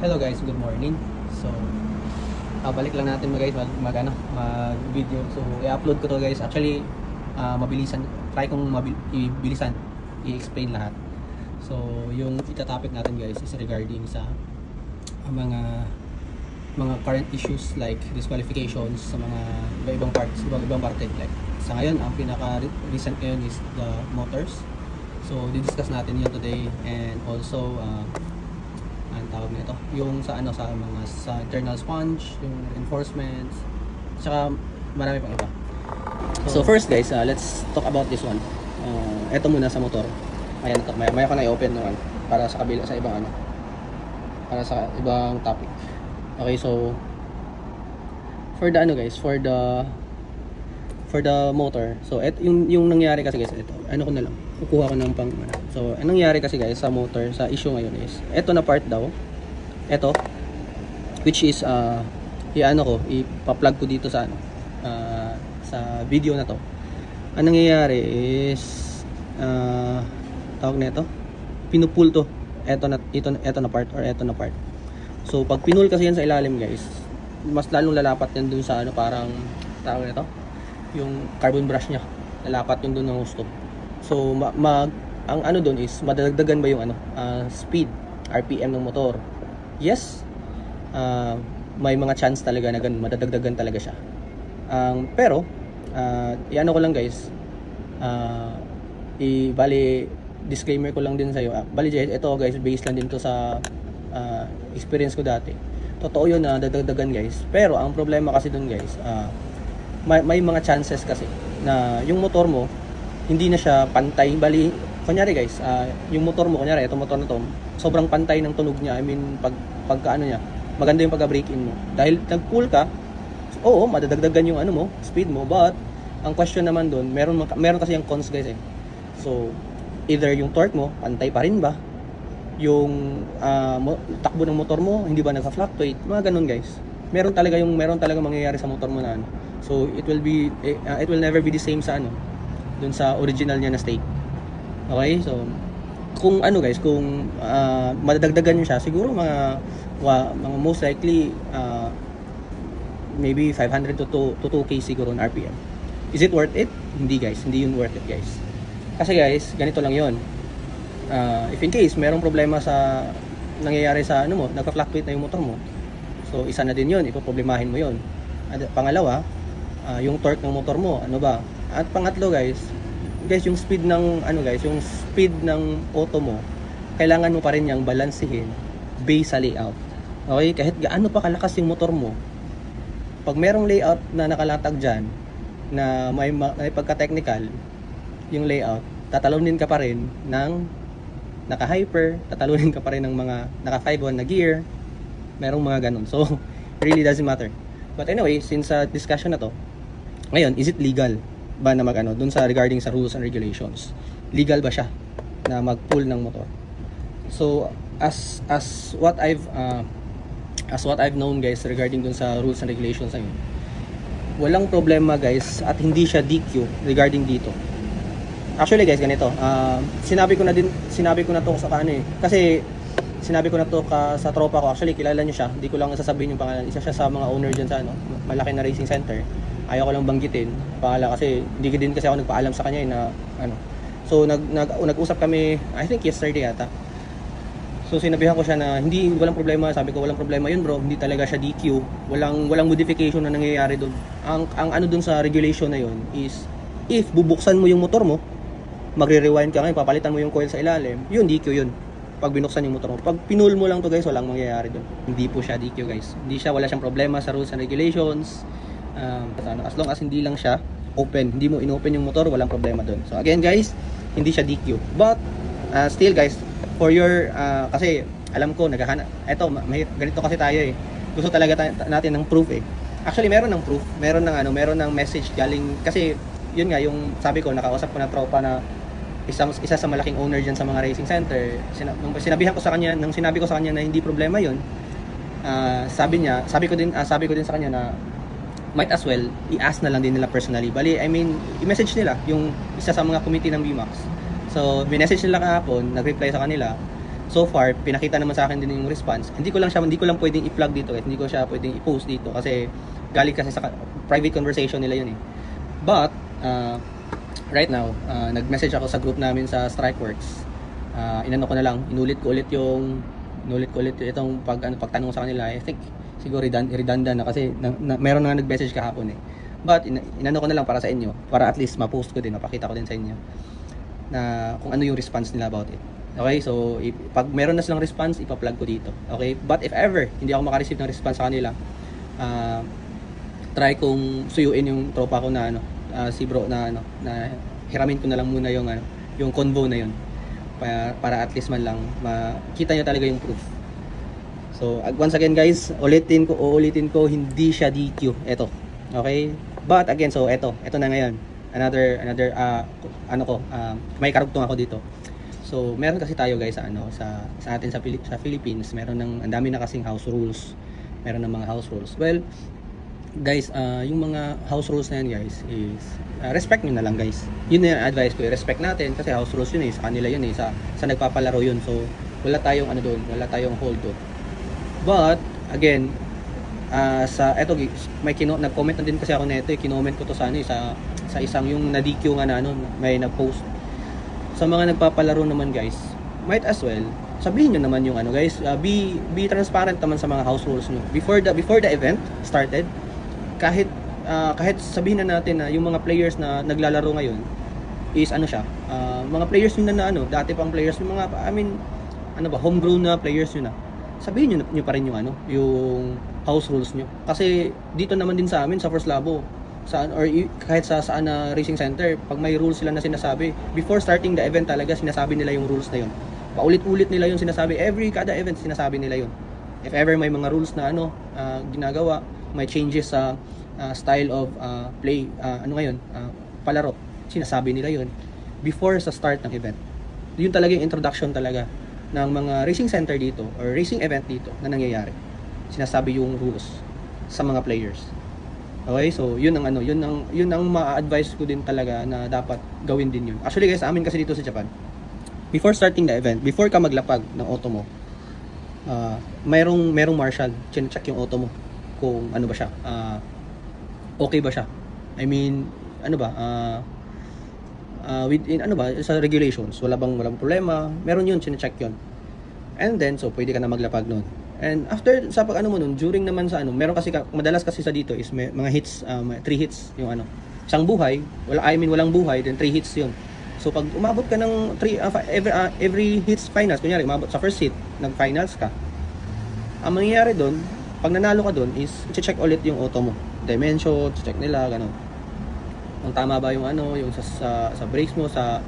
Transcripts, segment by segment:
Hello guys, good morning. So, balik lang natin guys mag video. So, i-upload ko to guys. Actually, mabilisan. Try kong ibilisan, i-explain lahat. So, yung ita-topic natin guys is regarding sa mga current issues like disqualifications sa mga ibang parts, ibang parte. Like, sa ngayon, ang pinaka-recent ngayon is the motors. So, di-discuss natin yun today, and also ang tawag nito yung sa internal sponge, yung reinforcements, saka marami pang iba. So first guys, let's talk about this one. Ito muna sa motor. Ayan ito, maya ko na i-open naman para sa kabila, sa ibang para sa ibang topic. Okay, so for the guys, for the motor. So yung nangyari kasi guys, ito. Ko na lang. Kukuha ko ng pang So anong nangyari kasi guys sa motor, sa issue ngayon is ito na part daw. Ito which is ipa-plug ko dito sa sa video na to. Ang nangyayari is tawag na ito, pinupull to. Ito na part or ito na part. So pag pinull kasi yan sa ilalim guys, mas lalong lalapat yan dun sa parang tawag na ito, yung carbon brush niya, lalapat yung doon ng gusto. So ang doon is madadagdagan ba yung speed, RPM ng motor. Yes, may mga chance talaga na ganun, madadagdagan talaga siya. Pero ko lang guys, bali disclaimer ko lang din sa iyo. Bali ito guys, based lang din to sa experience ko dati. Totoo yun na dadagdagan guys. Pero ang problema kasi doon guys, may mga chances kasi na yung motor mo hindi na siya pantay. Bali, kunyari guys, yung motor mo, kunyari itong motor na to, sobrang pantay ng tunog niya. I mean, pagka niya, maganda yung pagka-break-in mo. Dahil nag-pull ka, oo, madadagdagan yung mo, speed mo. But, ang question naman doon, meron kasi yung cons guys eh. So, either yung torque mo, pantay pa rin ba? Yung takbo ng motor mo, hindi ba nagka-fluctuate? Mga ganun guys. Meron talaga mangyayari sa motor mo na So it will never be the same sa dun sa original niya na state. Okay? So kung guys, kung madadagdagan niyo siya, siguro mga most likely maybe 500 to 2k siguro ng RPM. Is it worth it? Hindi guys, hindi yun worth it guys. Kasi guys, ganito lang yun. If in case merong problema sa nangyayari sa nagka-fluctuate na yung motor mo, so isa na din yun, ipoproblemahin mo yun. At pangalawa, yung torque ng motor mo, At pangatlo guys, yung speed ng yung speed ng auto mo, kailangan mo pa rin yang balansehin based sa layout. Okay, kahit gaano pa kalakas yung motor mo, pag merong layout na nakalatag diyan na may pagka-technical yung layout, tatalunin ka pa rin ng naka-hyper, tatalunin ka pa rin ng mga naka-5-1 na gear, merong mga ganun. So really doesn't matter. But anyway, since discussion na to, ngayon, is it legal ba na dun sa regarding sa rules and regulations? Legal ba siya na mag-pull ng motor? So as what I've known guys regarding dun sa rules and regulations ayun, walang problema guys at hindi siya DQ regarding dito. Actually guys, ganito, sinabi ko na to sa kasi sinabi ko na to sa tropa ko. Actually kilala niyo siya, hindi ko lang sasabihin yung pangalan. Isa siya sa mga owner diyan sa malaki na racing center. Ayaw ko lang banggitin pangalan kasi hindi din kasi ako nagpaalam sa kanya na So nag-usap kami, I think yesterday yata. So sinabihan ko siya na walang problema. Sabi ko walang problema yun bro, hindi talaga siya DQ. Walang modification na nangyayari doon. Ang doon sa regulation na yun is if bubuksan mo yung motor mo, magre-rewind ka ngayon, papalitan mo yung coil sa ilalim, yun DQ yun. Pag binuksan yung motor mo. Pag pinul mo lang to guys, walang mangyayari doon. Hindi po siya DQ guys. Wala siyang problema sa rules and regulations. As long as hindi lang siya open, hindi mo inopen yung motor, walang problema doon. So again guys, hindi siya DQ. But still guys, for your kasi alam ko ganito kasi tayo eh. Gusto talaga natin ng proof eh. Actually meron ng proof, meron ng message galing kasi yun nga yung sabi ko, nakausap ko na tropa na isa sa malaking owner diyan sa mga racing center. Sinabi ko sa kanya na hindi problema yun. Sabi ko din sa kanya na might as well i-ask na lang din nila personally. Bali, i-message nila yung isa sa mga committee ng BMAX. So, minessage nila kahapon, nag-reply sa kanila. so far pinakita naman sa akin din yung response. Hindi ko lang pwedeng i-plug dito guys, hindi ko siya pwedeng i-post dito kasi galing kasi sa private conversation nila yun eh. But right now, nag-message ako sa group namin sa Strikeworks. Inano ko na lang, inulit ko ulit itong pagtanong sa kanila. I think siguro redundant na kasi meron na nag-message kahapon eh. But inano ko na lang para sa inyo, para at least ma-post ko din, mapakita ko din sa inyo na kung ano yung response nila about it. Okay, so pag meron na silang response, ipa-plug ko dito. Okay, but if ever hindi ako makareceive ng response sa kanila, try kong suyuin yung tropa ko na si bro na hiramin ko na lang muna yung convo na yun para at least man lang makita niya talaga yung proof. So once again guys, uulitin ko hindi siya DQ ito. Okay, but again, so ito na ngayon, another may karugtong ako dito. So meron kasi tayo guys sa atin sa Philippines, meron ang dami na kasing house rules, meron ng mga house rules. Well guys, yung mga house rules na yan guys is respect nyo na lang guys. Yun na yung advice ko, respect natin kasi house rules yun sa kanila yun sa nagpapalaro yun. So wala tayong doon, wala tayong hold doon. But again, sa eto nag-comment na din kasi ako nito, kinoment ko to sa sa isang yung na-DQ nga may nag-post. Sa mga nagpapalaro naman guys, might as well sabihin nyo naman yung guys, be transparent naman sa mga house rules nyo before the event started. Kahit sabihin na natin na yung mga players na naglalaro ngayon is mga players yun na dati pang players, yung mga homegrown na players yun na. Sabihin nyo pa rin yung house rules nyo. Kasi dito naman din sa amin sa First Labo, kahit saan na racing center, pag may rules sila na sinasabi, before starting the event talaga sinasabi nila yung rules na yun. Paulit-ulit nila yung sinasabi, kada event sinasabi nila yun. If ever may mga rules na ginagawa, may changes sa style of play, palaro, sinasabi nila yun before sa start ng event. Yun talaga yung introduction talaga ng mga racing center dito or racing event dito na nangyayari. Sinasabi yung rules sa mga players. Okay, so yun ang ma-advise ko din talaga na dapat gawin din yun. Actually guys, sa amin kasi dito sa Japan, before starting the event, before ka maglapag ng auto mo, mayroong marshal, check yung auto mo kung ba siya, okay ba siya. I mean, within sa regulations, walang problema, meron yun, check yun. And then so pwede ka na maglapag noon. And after sa mo nun, during naman sa meron kasi madalas kasi sa dito is may mga hits, 3 hits yung isang buhay, walang buhay, then 3 hits yun. So pag umabot ka ng every hits finals, kunyari umabot sa first hit, nag-finals ka, ang mangyayari doon, pag nanalo ka doon is i-check ulit yung auto mo, dimension, check nila ganun. Kung tama ba yung yung sa brakes mo, sa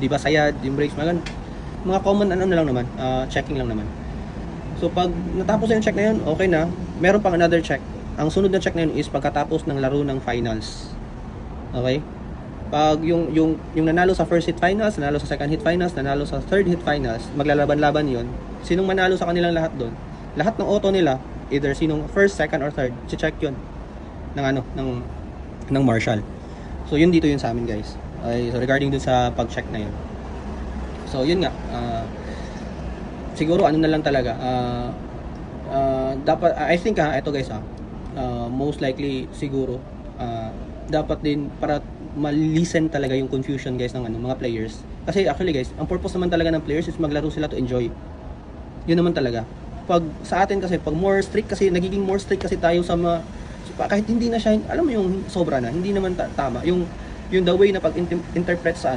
di ba sayad yung brakes, mga common na lang naman, checking lang naman. So pag natapos yung check na yun, okay na. Meron pang another check. Ang sunod na check na yun is pagkatapos ng laro ng finals. Okay? Pag yung nanalo sa first hit finals, nanalo sa second hit finals, nanalo sa third hit finals, maglalaban-laban yun. Sinong manalo sa kanilang lahat doon? Lahat ng auto nila, either sinong first, second, or third, check yun ng marshal. So yun dito yun sa amin guys. Okay, so regarding dun sa pag-check na yun. So yun nga, siguro na lang talaga, dapat, I think ito guys most likely siguro dapat din para ma-listen talaga yung confusion guys ng mga players. Kasi actually guys, ang purpose naman talaga ng players is maglaro sila to enjoy. Yun naman talaga. Pag sa atin kasi, pag nagiging more strict kasi tayo sa kahit hindi na siya, alam mo yung sobra na, hindi naman tama. Yung the way na pag-interpret sa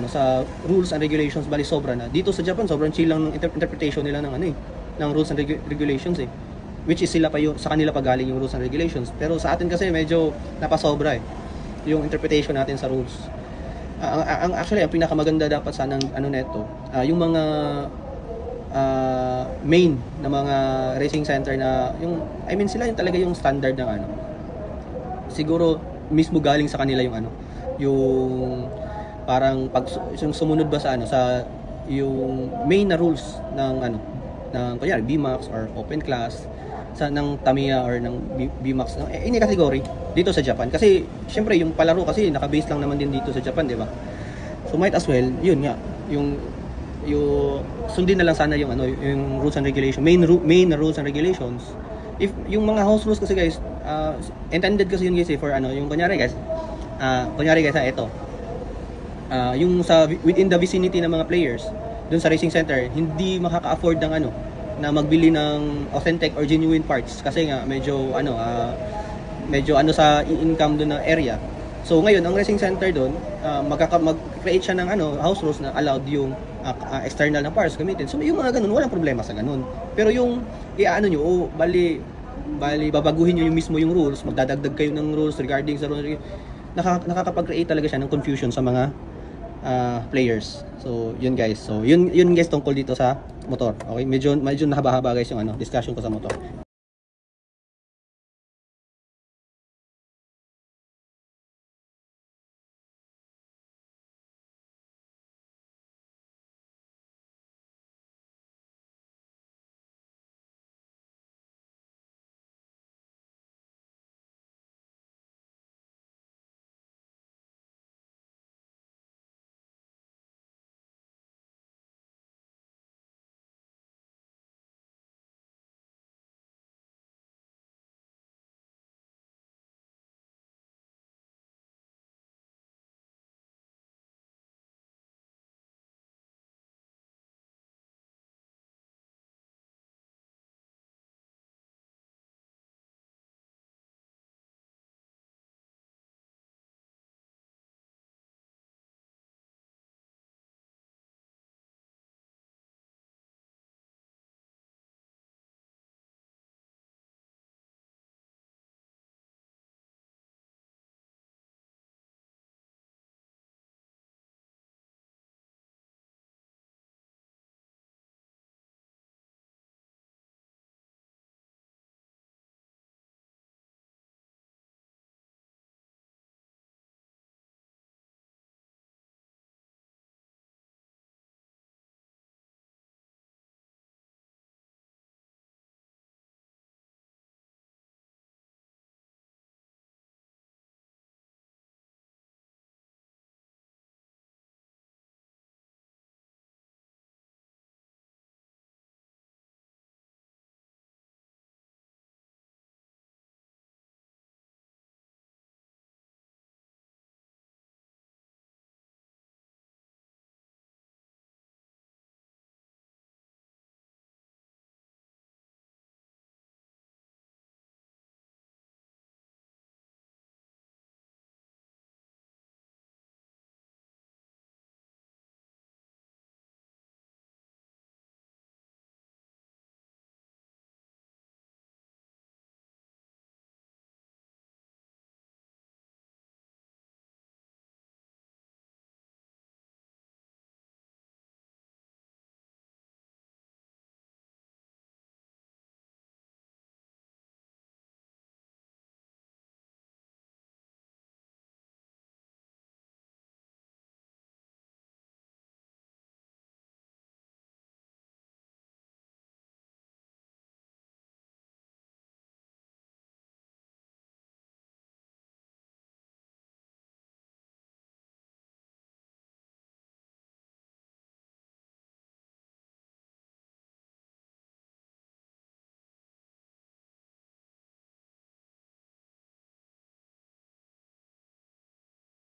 rules and regulations, bali sobra na. Dito sa Japan, sobrang chill lang ng interpretation nila ng rules and regulations eh. Which is sa kanila pa galing yung rules and regulations. Pero sa atin kasi medyo napasobra yung interpretation natin sa rules. Actually, ang pinakamaganda dapat sanang neto, yung mga main na mga racing center na sila yung talaga yung standard ng siguro mismo galing sa kanila yung parang pag sumunod ba sa yung main na rules ng kunyari BMAX or open class ng Tamiya or ng BMAX any category dito sa Japan, kasi syempre yung palaro kasi naka-base lang naman din dito sa Japan, di ba? So might as well yun nga, yung yung sundin na lang sana yung ano, yung rules and regulation, main rules and regulations. If yung mga house rules kasi guys, intended kasi yun guys for ano, yung kunyari guys, ito. Yung sa within the vicinity ng mga players dun sa racing center, hindi makaka-afford ng ano na magbili ng authentic or genuine parts kasi nga medyo ano sa income dun na area. So ngayon ang racing center doon mag-create siya ng ano house rules na allowed yung external na parts gamitin. So yung mga ganun walang problema sa ganun. Pero yung iaano nyo bali babaguhin nyo yung mismo yung rules, magdadagdag kayo ng rules regarding sa rules, nakakapag-create talaga siya ng confusion sa mga players. So yun guys. So yun guys tungkol dito sa motor. Okay, medyo nahaba-haba guys yung ano discussion ko sa motor.